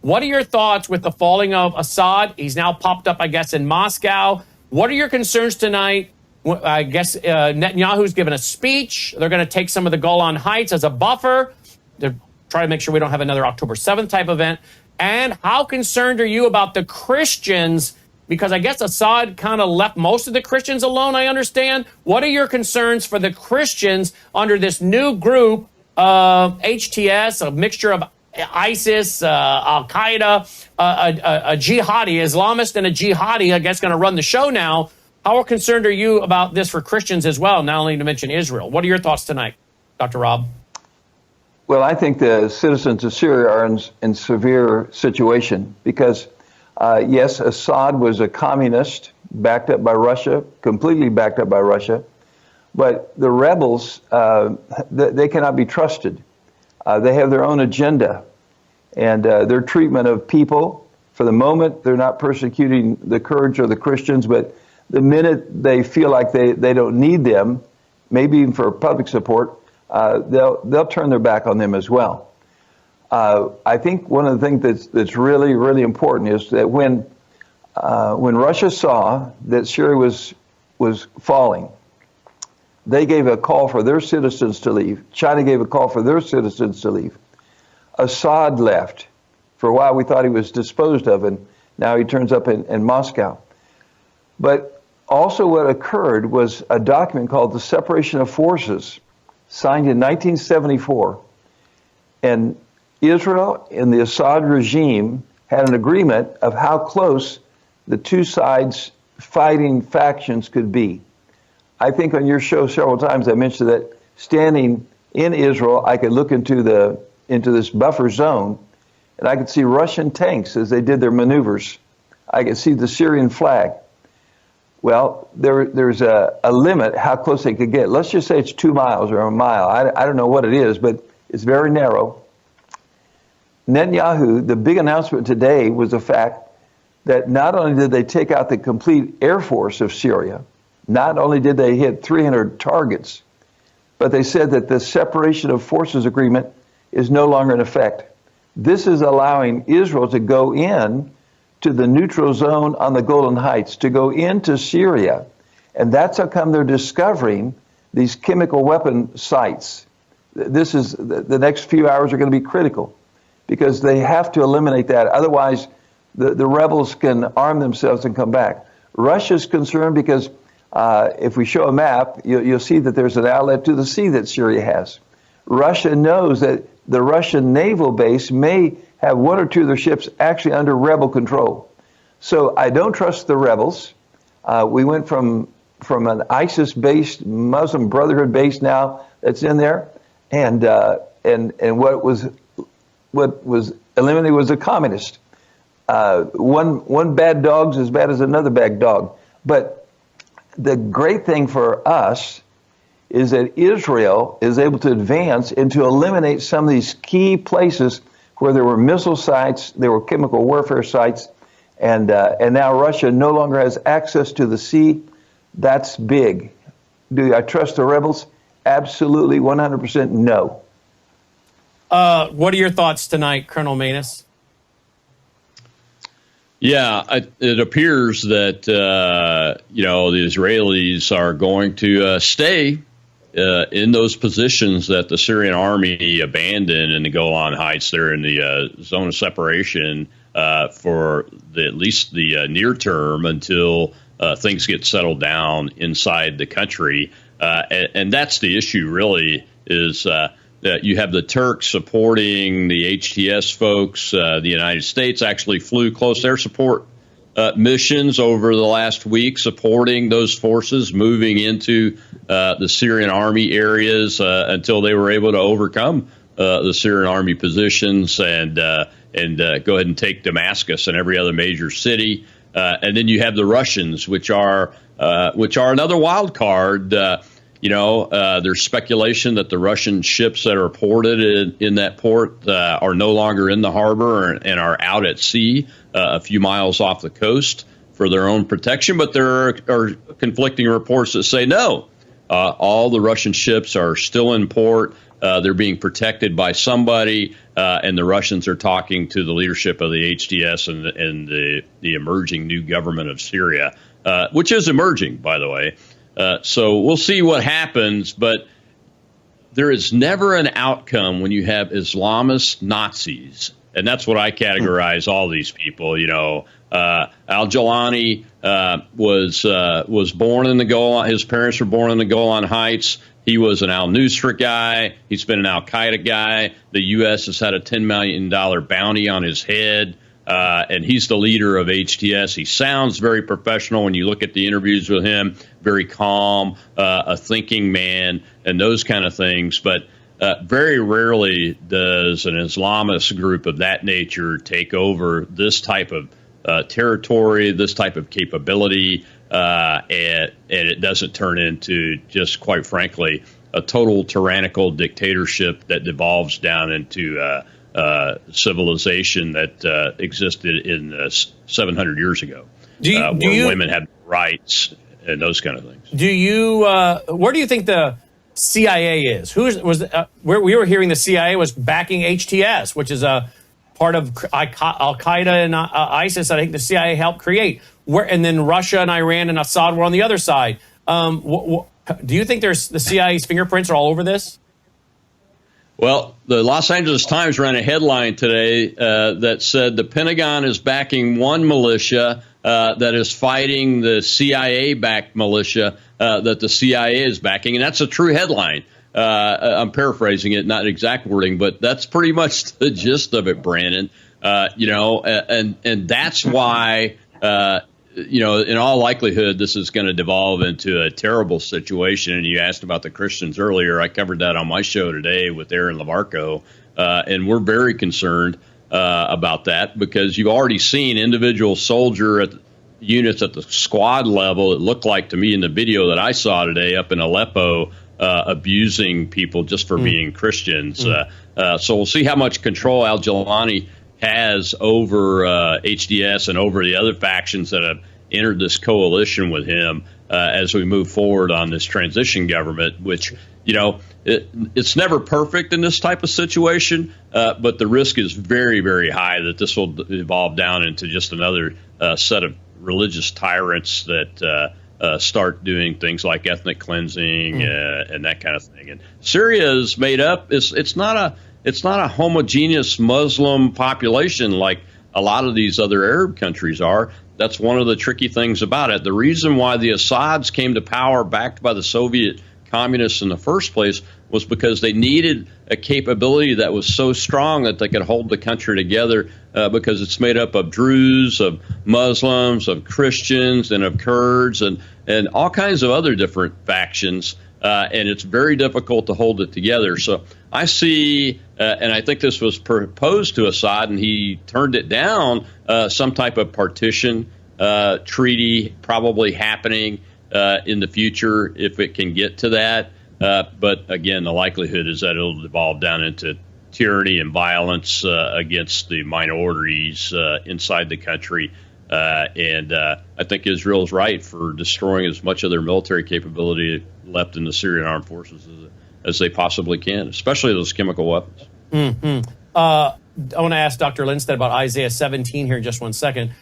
What are your thoughts with the falling of Assad? He's now popped up, I guess, in Moscow. What are your concerns tonight? I guess Netanyahu's given a speech. They're going to take some of the Golan Heights as a buffer. They're trying to make sure we don't have another October 7th type event. And how concerned are you about the Christians? Because I guess Assad kind of left most of the Christians alone, I understand. What are your concerns for the Christians under this new group of HTS, a mixture of ISIS, Al-Qaeda, a jihadi, Islamist and a jihadi, I guess, going to run the show now? How concerned are you about this for Christians as well, not only to mention Israel? What are your thoughts tonight, Dr. Rob? Well, I think the citizens of Syria are in severe situation because, yes, Assad was a communist backed up by Russia, completely backed up by Russia. But the rebels, they cannot be trusted. They have their own agenda. And their treatment of people, for the moment, they're not persecuting the Kurds or the Christians, but the minute they feel like they don't need them, maybe even for public support, they'll turn their back on them as well. I think one of the things that's really, really important is that when Russia saw that Syria was falling, they gave a call for their citizens to leave. China gave a call for their citizens to leave. Assad left. For a while, we thought he was disposed of, and now he turns up in Moscow. But also what occurred was a document called the Separation of Forces, signed in 1974. And Israel and the Assad regime had an agreement of how close the two sides fighting factions could be. I think on your show several times I mentioned that standing in Israel, I could look into this buffer zone, and I could see Russian tanks as they did their maneuvers. I could see the Syrian flag. Well, there's a limit how close they could get. Let's just say it's 2 miles or a mile. I don't know what it is, but it's very narrow. Netanyahu, the big announcement today was the fact that not only did they take out the complete air force of Syria, not only did they hit 300 targets, but they said that the separation of forces agreement is no longer in effect. This is allowing Israel to go in to the neutral zone on the Golan Heights, to go into Syria. And that's how come they're discovering these chemical weapon sites. This is, the next few hours are going to be critical because they have to eliminate that. Otherwise, the rebels can arm themselves and come back. Russia's concerned because if we show a map, you'll see that there's an outlet to the sea that Syria has. Russia knows that the Russian naval base may have one or two of their ships actually under rebel control. So I don't trust the rebels. We went from an ISIS-based Muslim Brotherhood base now that's in there, and what was eliminated was a communist. One bad dog's as bad as another bad dog. But the great thing for us is that Israel is able to advance and to eliminate some of these key places where there were missile sites, there were chemical warfare sites, and now Russia no longer has access to the sea. That's big. Do I trust the rebels? Absolutely, 100% no. What are your thoughts tonight, Colonel Manus? Yeah, it appears that, the Israelis are going to stay in those positions that the Syrian army abandoned in the Golan Heights. They're in the zone of separation for at least the near term until things get settled down inside the country. And that's the issue, really, is that you have the Turks supporting the HTS folks. The United States actually flew close air support missions over the last week, supporting those forces moving into the Syrian army areas until they were able to overcome the Syrian army positions and go ahead and take Damascus and every other major city. And then you have the Russians, which are another wild card. There's speculation that the Russian ships that are ported in that port are no longer in the harbor and are out at sea a few miles off the coast for their own protection. But there are conflicting reports that say no, all the Russian ships are still in port. They're being protected by somebody. and the Russians are talking to the leadership of the HTS and the emerging new government of Syria, which is emerging, by the way. So we'll see what happens, but there is never an outcome when you have Islamist Nazis, and that's what I categorize all these people. Al-Jawlani was born in the Golan. His parents were born in the Golan Heights. He was an al-Nusra guy. He's been an al-Qaeda guy. The U.S. has had a $10 million bounty on his head, and he's the leader of HTS. He sounds very professional when you look at the interviews with him, very calm, a thinking man, and those kind of things. But very rarely does an Islamist group of that nature take over this type of territory, this type of capability, and it doesn't turn into just, quite frankly, a total tyrannical dictatorship that devolves down into civilization that existed in 700 years ago, where women had rights and those kind of things. Where do you think the CIA is? Where we were hearing the CIA was backing HTS, which is a part of Al Qaeda and ISIS. I think the CIA helped create. And then Russia and Iran and Assad were on the other side. Do you think the CIA's fingerprints are all over this? Well, the Los Angeles Times ran a headline today that said the Pentagon is backing one militia that is fighting the CIA-backed militia that the CIA is backing. And that's a true headline. I'm paraphrasing it, not exact wording, but that's pretty much the gist of it, Brandon. And that's why, in all likelihood, this is going to devolve into a terrible situation. And you asked about the Christians earlier. I covered that on my show today with Aaron Lavarco. And we're very concerned about that because you've already seen individual soldier units at the squad level, it looked like to me in the video that I saw today up in Aleppo, abusing people just for being Christians. So we'll see how much control Al-Jawlani has over HDS and over the other factions that have entered this coalition with him as we move forward on this transition government, which, it's never perfect in this type of situation, but the risk is very, very high that this will evolve down into just another set of religious tyrants that start doing things like ethnic cleansing and that kind of thing. And Syria is made up. It's not a homogeneous Muslim population like a lot of these other Arab countries are. That's one of the tricky things about it. The reason why the Assads came to power backed by the Soviet communists in the first place was because they needed a capability that was so strong that they could hold the country together because it's made up of Druze, of Muslims, of Christians, and of Kurds, and all kinds of other different factions. And it's very difficult to hold it together. So I see, and I think this was proposed to Assad, and he turned it down, some type of partition treaty probably happening in the future if it can get to that. But again, the likelihood is that it'll devolve down into tyranny and violence against the minorities inside the country. And I think Israel's right for destroying as much of their military capability left in the Syrian armed forces as they possibly can, especially those chemical weapons. I want to ask Dr. Lindstedt about Isaiah 17 here in just 1 second.